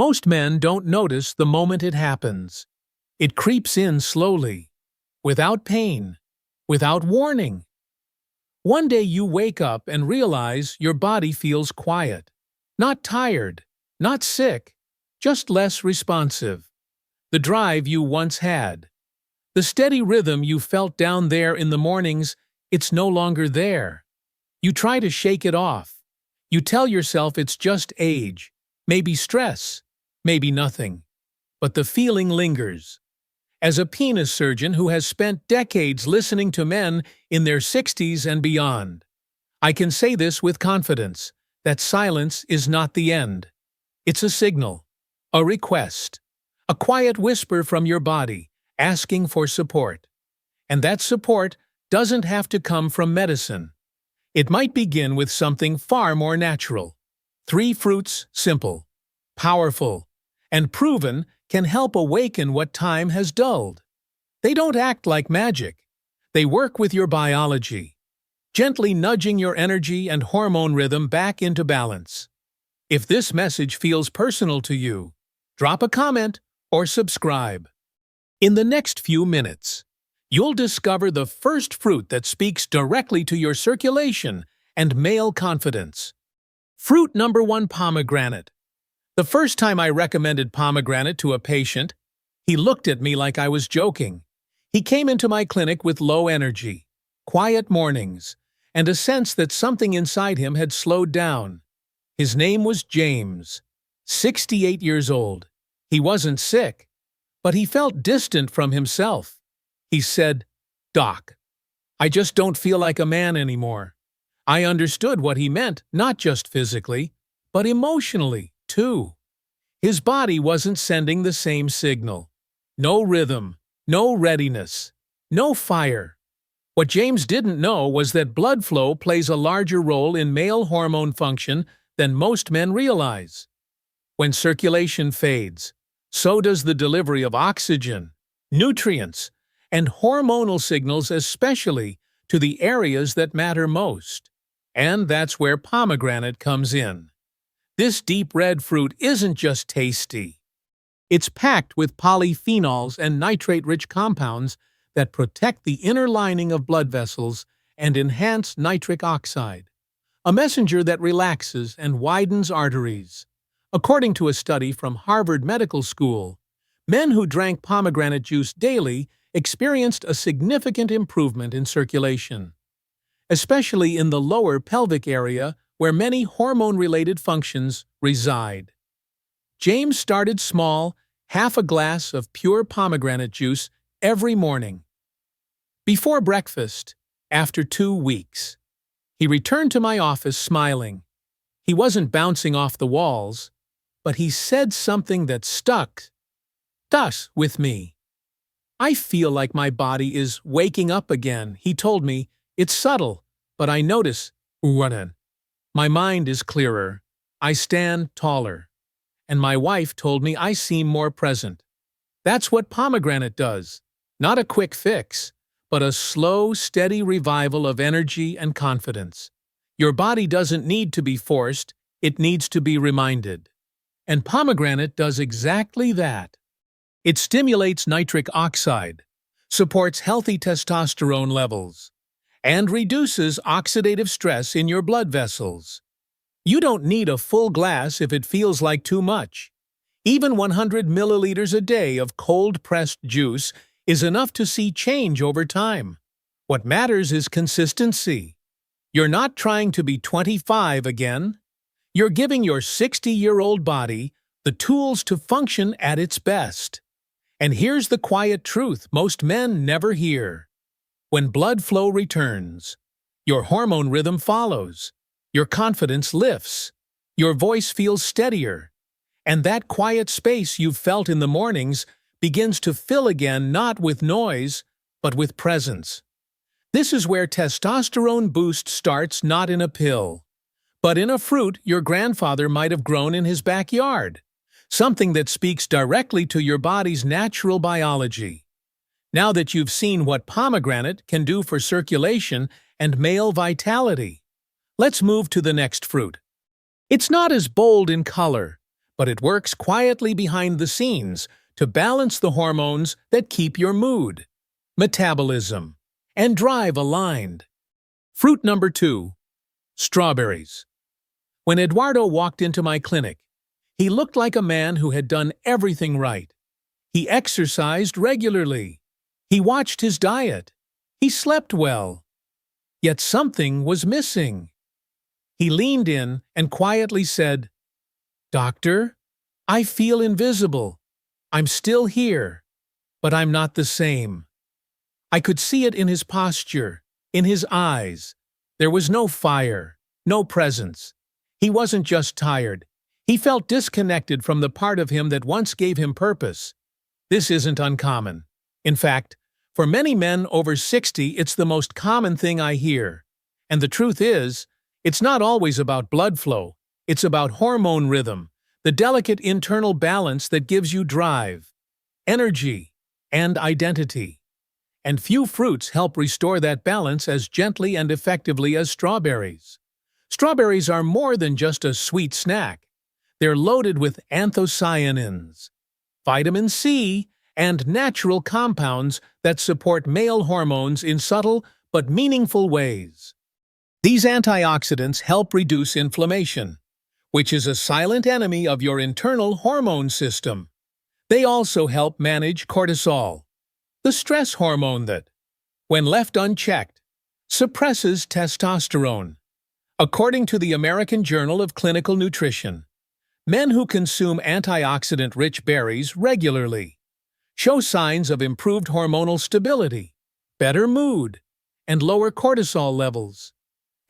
Most men don't notice the moment it happens. It creeps in slowly, without pain, without warning. One day you wake up and realize your body feels quiet. Not tired, not sick, just less responsive. The drive you once had, the steady rhythm you felt down there in the mornings, it's no longer there. You try to shake it off. You tell yourself it's just age, maybe stress, maybe nothing. But the feeling lingers. As a penis surgeon who has spent decades listening to men in their 60s and beyond, I can say this with confidence, that silence is not the end. It's a signal, a request, a quiet whisper from your body asking for support. And that support doesn't have to come from medicine. It might begin with something far more natural. 3 fruits, simple, powerful, and proven, can help awaken what time has dulled. They don't act like magic. They work with your biology, gently nudging your energy and hormone rhythm back into balance. If this message feels personal to you, drop a comment or subscribe. In the next few minutes, you'll discover the first fruit that speaks directly to your circulation and male confidence. Fruit number 1, pomegranate. The first time I recommended pomegranate to a patient, he looked at me like I was joking. He came into my clinic with low energy, quiet mornings, and a sense that something inside him had slowed down. His name was James, 68 years old. He wasn't sick, but he felt distant from himself. He said, "Doc, I just don't feel like a man anymore." I understood what he meant, not just physically, but emotionally, too. His body wasn't sending the same signal. No rhythm, no readiness, no fire. What James didn't know was that blood flow plays a larger role in male hormone function than most men realize. When circulation fades, so does the delivery of oxygen, nutrients, and hormonal signals, especially to the areas that matter most. And that's where pomegranate comes in. This deep red fruit isn't just tasty. It's packed with polyphenols and nitrate-rich compounds that protect the inner lining of blood vessels and enhance nitric oxide, a messenger that relaxes and widens arteries. According to a study from Harvard Medical School, men who drank pomegranate juice daily experienced a significant improvement in circulation, especially in the lower pelvic area where many hormone-related functions reside. James started small, half a glass of pure pomegranate juice every morning. Before breakfast, after 2 weeks, he returned to my office smiling. He wasn't bouncing off the walls, but he said something that stuck with me. "I feel like my body is waking up again," he told me. "It's subtle, but I notice my mind is clearer. I stand taller. And my wife told me I seem more present." That's what pomegranate does. Not a quick fix, but a slow, steady revival of energy and confidence. Your body doesn't need to be forced, it needs to be reminded. And pomegranate does exactly that. It stimulates nitric oxide, supports healthy testosterone levels, and reduces oxidative stress in your blood vessels. You don't need a full glass if it feels like too much. Even 100 milliliters a day of cold-pressed juice is enough to see change over time. What matters is consistency. You're not trying to be 25 again. You're giving your 60-year-old body the tools to function at its best. And here's the quiet truth most men never hear. When blood flow returns, your hormone rhythm follows, your confidence lifts, your voice feels steadier, and that quiet space you've felt in the mornings begins to fill again not with noise, but with presence. This is where testosterone boost starts, not in a pill, but in a fruit your grandfather might have grown in his backyard, something that speaks directly to your body's natural biology. Now that you've seen what pomegranate can do for circulation and male vitality, let's move to the next fruit. It's not as bold in color, but it works quietly behind the scenes to balance the hormones that keep your mood, metabolism, and drive aligned. Fruit number 2. Strawberries. When Eduardo walked into my clinic, he looked like a man who had done everything right. He exercised regularly. He watched his diet. He slept well. Yet something was missing. He leaned in and quietly said, "Doctor, I feel invisible. I'm still here, but I'm not the same." I could see it in his posture, in his eyes. There was no fire, no presence. He wasn't just tired. He felt disconnected from the part of him that once gave him purpose. This isn't uncommon. In fact, for many men over 60, it's the most common thing I hear. And the truth is, it's not always about blood flow. It's about hormone rhythm, the delicate internal balance that gives you drive, energy, and identity. And few fruits help restore that balance as gently and effectively as strawberries. Strawberries are more than just a sweet snack. They're loaded with anthocyanins, vitamin C, and natural compounds that support male hormones in subtle but meaningful ways. These antioxidants help reduce inflammation, which is a silent enemy of your internal hormone system. They also help manage cortisol, the stress hormone that, when left unchecked, suppresses testosterone. According to the American Journal of Clinical Nutrition, men who consume antioxidant-rich berries regularly show signs of improved hormonal stability, better mood, and lower cortisol levels.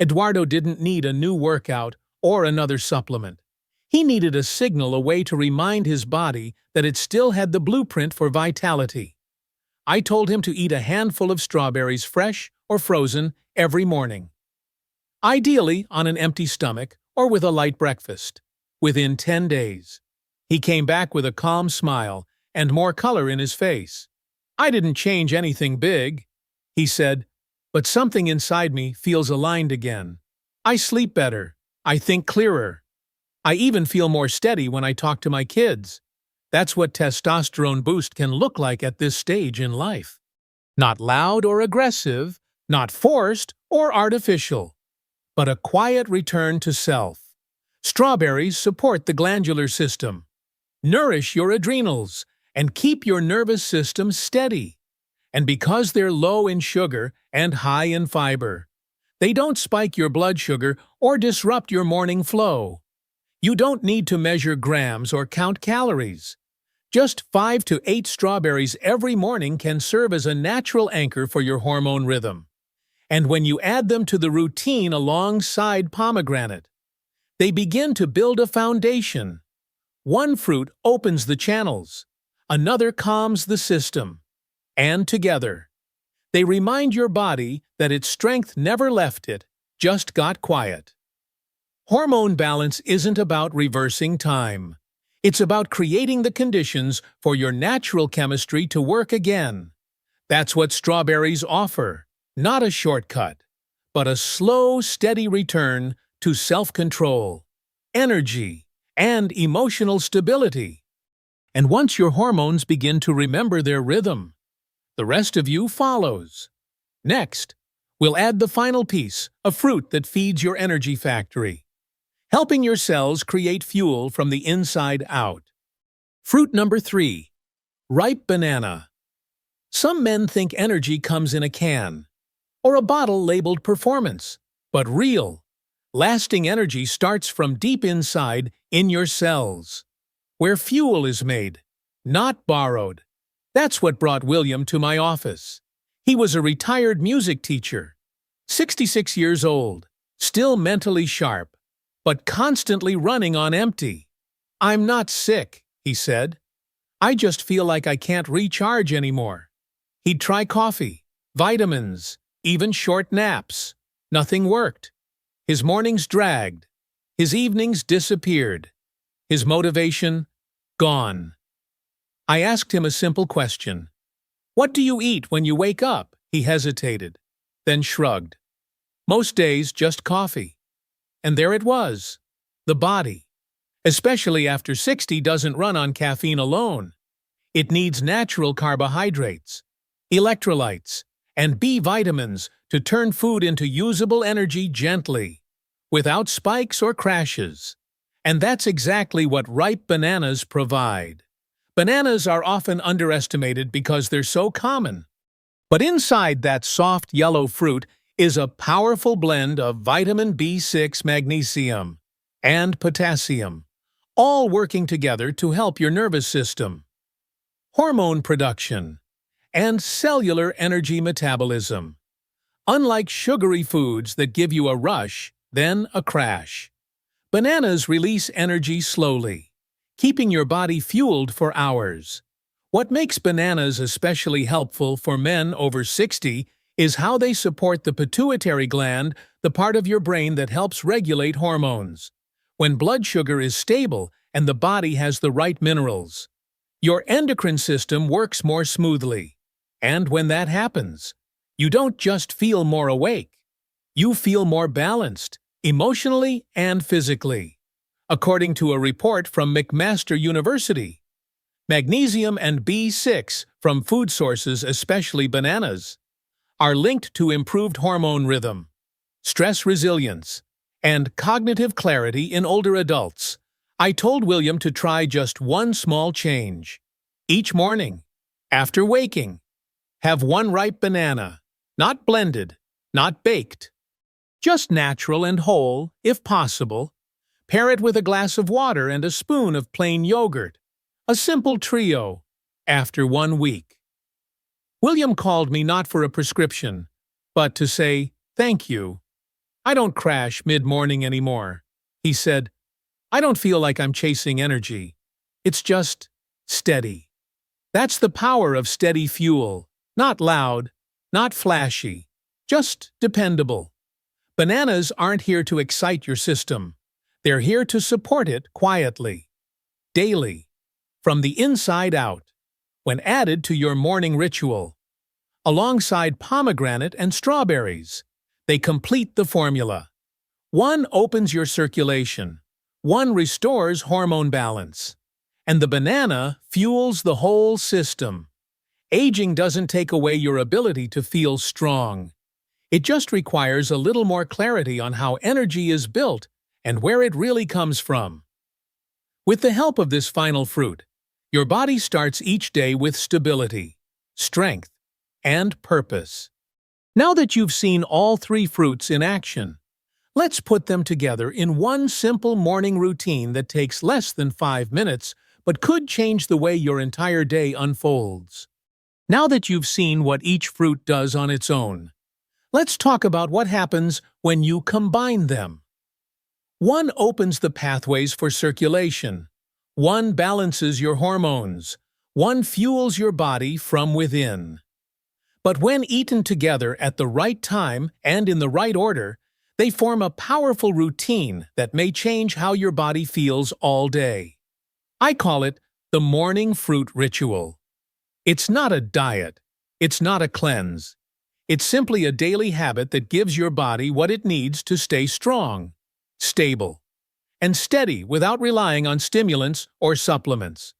Eduardo didn't need a new workout or another supplement. He needed a signal, a way to remind his body that it still had the blueprint for vitality. I told him to eat a handful of strawberries, fresh or frozen, every morning. Ideally on an empty stomach or with a light breakfast. Within 10 days, he came back with a calm smile and more color in his face. "I didn't change anything big," he said, "but something inside me feels aligned again. I sleep better. I think clearer. I even feel more steady when I talk to my kids." That's what testosterone boost can look like at this stage in life. Not loud or aggressive, not forced or artificial, but a quiet return to self. Strawberries support the glandular system, nourish your adrenals, and keep your nervous system steady. And because they're low in sugar and high in fiber, they don't spike your blood sugar or disrupt your morning flow. You don't need to measure grams or count calories. Just 5 to 8 strawberries every morning can serve as a natural anchor for your hormone rhythm. And when you add them to the routine alongside pomegranate, they begin to build a foundation. One fruit opens the channels, another calms the system, and together, they remind your body that its strength never left it, just got quiet. Hormone balance isn't about reversing time. It's about creating the conditions for your natural chemistry to work again. That's what strawberries offer, not a shortcut, but a slow, steady return to self-control, energy, and emotional stability. And once your hormones begin to remember their rhythm, the rest of you follows. Next, we'll add the final piece, a fruit that feeds your energy factory, helping your cells create fuel from the inside out. Fruit number 3. Ripe banana. Some men think energy comes in a can, or a bottle labeled performance, but real, lasting energy starts from deep inside in your cells, where fuel is made, not borrowed. That's what brought William to my office. He was a retired music teacher, 66 years old, still mentally sharp, but constantly running on empty. "I'm not sick," he said. "I just feel like I can't recharge anymore." He'd try coffee, vitamins, even short naps. Nothing worked. His mornings dragged. His evenings disappeared. His motivation, gone. I asked him a simple question. "What do you eat when you wake up?" He hesitated, then shrugged. "Most days, just coffee." And there it was, the body. especially after 60 doesn't run on caffeine alone. It needs natural carbohydrates, electrolytes, and B vitamins to turn food into usable energy gently, without spikes or crashes. And that's exactly what ripe bananas provide. Bananas are often underestimated because they're so common. But inside that soft yellow fruit is a powerful blend of vitamin B6, magnesium, and potassium, all working together to help your nervous system, hormone production, and cellular energy metabolism. Unlike sugary foods that give you a rush, then a crash, bananas release energy slowly, keeping your body fueled for hours. What makes bananas especially helpful for men over 60 is how they support the pituitary gland, the part of your brain that helps regulate hormones. When blood sugar is stable and the body has the right minerals, your endocrine system works more smoothly. And when that happens, you don't just feel more awake, you feel more balanced, emotionally and physically. According to a report from McMaster University, magnesium and B6 from food sources, especially bananas, are linked to improved hormone rhythm, stress resilience, and cognitive clarity in older adults. I told William to try just one small change. Each morning, after waking, have one ripe banana, not blended, not baked, just natural and whole, if possible. Pair it with a glass of water and a spoon of plain yogurt. A simple trio, after 1 week. William called me not for a prescription, but to say, "Thank you. I don't crash mid-morning anymore." He said, "I don't feel like I'm chasing energy. It's just steady." That's the power of steady fuel. Not loud, not flashy, just dependable. Bananas aren't here to excite your system. They're here to support it quietly, daily, from the inside out, when added to your morning ritual. Alongside pomegranate and strawberries, they complete the formula. One opens your circulation, one restores hormone balance, and the banana fuels the whole system. Aging doesn't take away your ability to feel strong. It just requires a little more clarity on how energy is built and where it really comes from. With the help of this final fruit, your body starts each day with stability, strength, and purpose. Now that you've seen all three fruits in action, let's put them together in one simple morning routine that takes less than 5 minutes but could change the way your entire day unfolds. Now that you've seen what each fruit does on its own, let's talk about what happens when you combine them. One opens the pathways for circulation. One balances your hormones. One fuels your body from within. But when eaten together at the right time and in the right order, they form a powerful routine that may change how your body feels all day. I call it the morning fruit ritual. It's not a diet. It's not a cleanse. It's simply a daily habit that gives your body what it needs to stay strong, stable, and steady without relying on stimulants or supplements.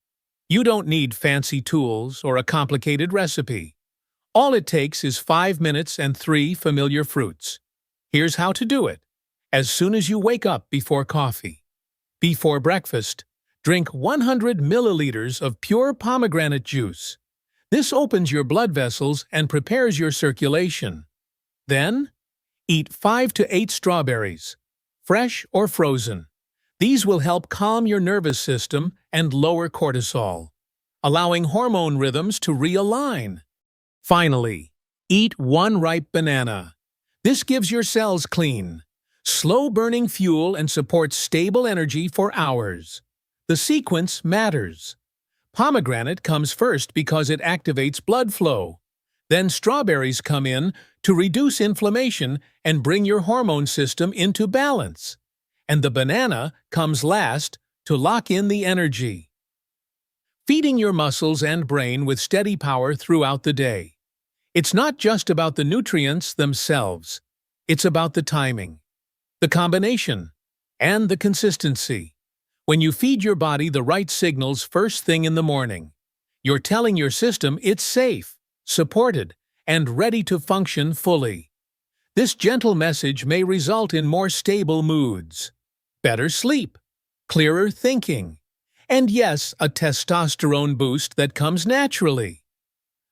You don't need fancy tools or a complicated recipe. All it takes is 5 minutes and 3 familiar fruits. Here's how to do it. As soon as you wake up before coffee. Before breakfast, drink 100 milliliters of pure pomegranate juice. This opens your blood vessels and prepares your circulation. Then, eat 5 to 8 strawberries, fresh or frozen. These will help calm your nervous system and lower cortisol, allowing hormone rhythms to realign. Finally, eat 1 ripe banana. This gives your cells clean, slow-burning fuel and supports stable energy for hours. The sequence matters. Pomegranate comes first because it activates blood flow. Then strawberries come in to reduce inflammation and bring your hormone system into balance. And the banana comes last to lock in the energy, feeding your muscles and brain with steady power throughout the day. It's not just about the nutrients themselves. It's about the timing, the combination, and the consistency. When you feed your body the right signals first thing in the morning, you're telling your system it's safe, supported, and ready to function fully. This gentle message may result in more stable moods, better sleep, clearer thinking, and yes, a testosterone boost that comes naturally,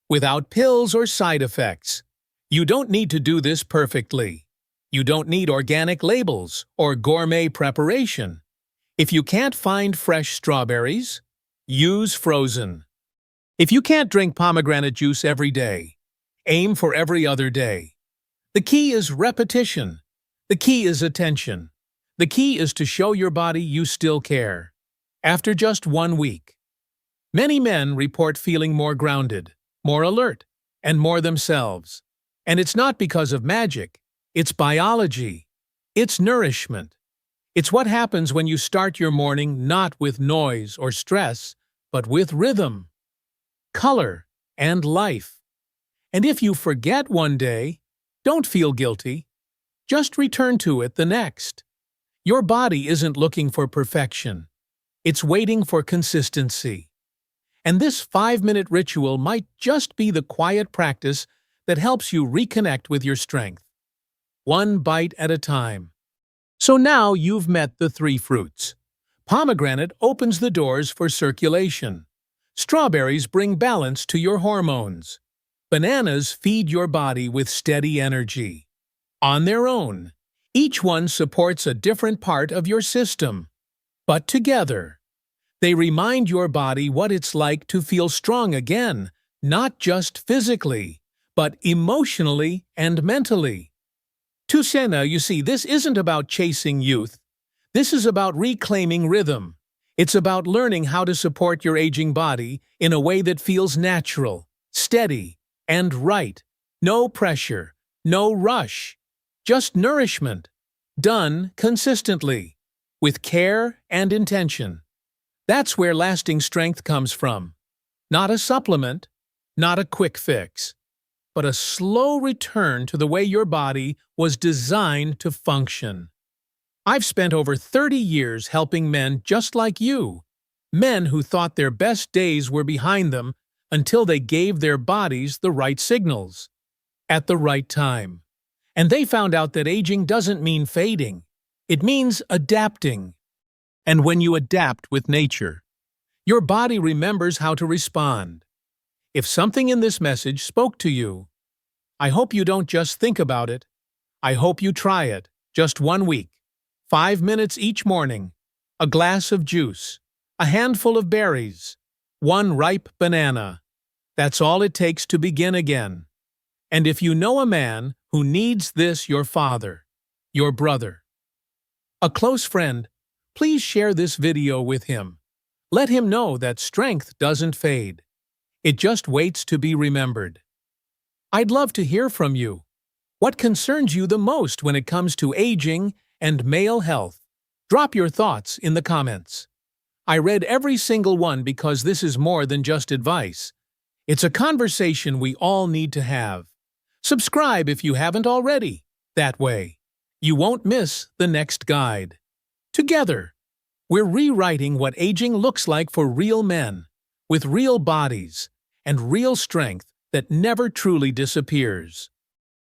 without pills or side effects. You don't need to do this perfectly. You don't need organic labels or gourmet preparation. If you can't find fresh strawberries, use frozen. If you can't drink pomegranate juice every day, aim for every other day. The key is repetition. The key is attention. The key is to show your body you still care. After just 1 week, many men report feeling more grounded, more alert, and more themselves. And it's not because of magic. It's biology. It's nourishment. It's what happens when you start your morning not with noise or stress, but with rhythm, color, and life. And if you forget one day, don't feel guilty. Just return to it the next. Your body isn't looking for perfection. It's waiting for consistency. And this 5-minute ritual might just be the quiet practice that helps you reconnect with your strength. One bite at a time. So now you've met the 3 fruits. Pomegranate opens the doors for circulation. Strawberries bring balance to your hormones. Bananas feed your body with steady energy. On their own, each one supports a different part of your system. But together, they remind your body what it's like to feel strong again, not just physically, but emotionally and mentally. Tusena, you see, this isn't about chasing youth. This is about reclaiming rhythm. It's about learning how to support your aging body in a way that feels natural, steady, and right. No pressure, no rush. Just nourishment. Done consistently, with care and intention. That's where lasting strength comes from. Not a supplement, not a quick fix, but a slow return to the way your body was designed to function. I've spent over 30 years helping men just like you, men who thought their best days were behind them until they gave their bodies the right signals, at the right time. And they found out that aging doesn't mean fading. It means adapting. And when you adapt with nature, your body remembers how to respond. If something in this message spoke to you, I hope you don't just think about it. I hope you try it, just 1 week. 5 minutes each morning, a glass of juice, a handful of berries, 1 ripe banana. That's all it takes to begin again. And if you know a man who needs this, your father, your brother, a close friend, please share this video with him. Let him know that strength doesn't fade. It just waits to be remembered. I'd love to hear from you. What concerns you the most when it comes to aging and male health? Drop your thoughts in the comments. I read every single one because this is more than just advice. It's a conversation we all need to have. Subscribe if you haven't already. That way, you won't miss the next guide. Together, we're rewriting what aging looks like for real men, with real bodies and real strength that never truly disappears.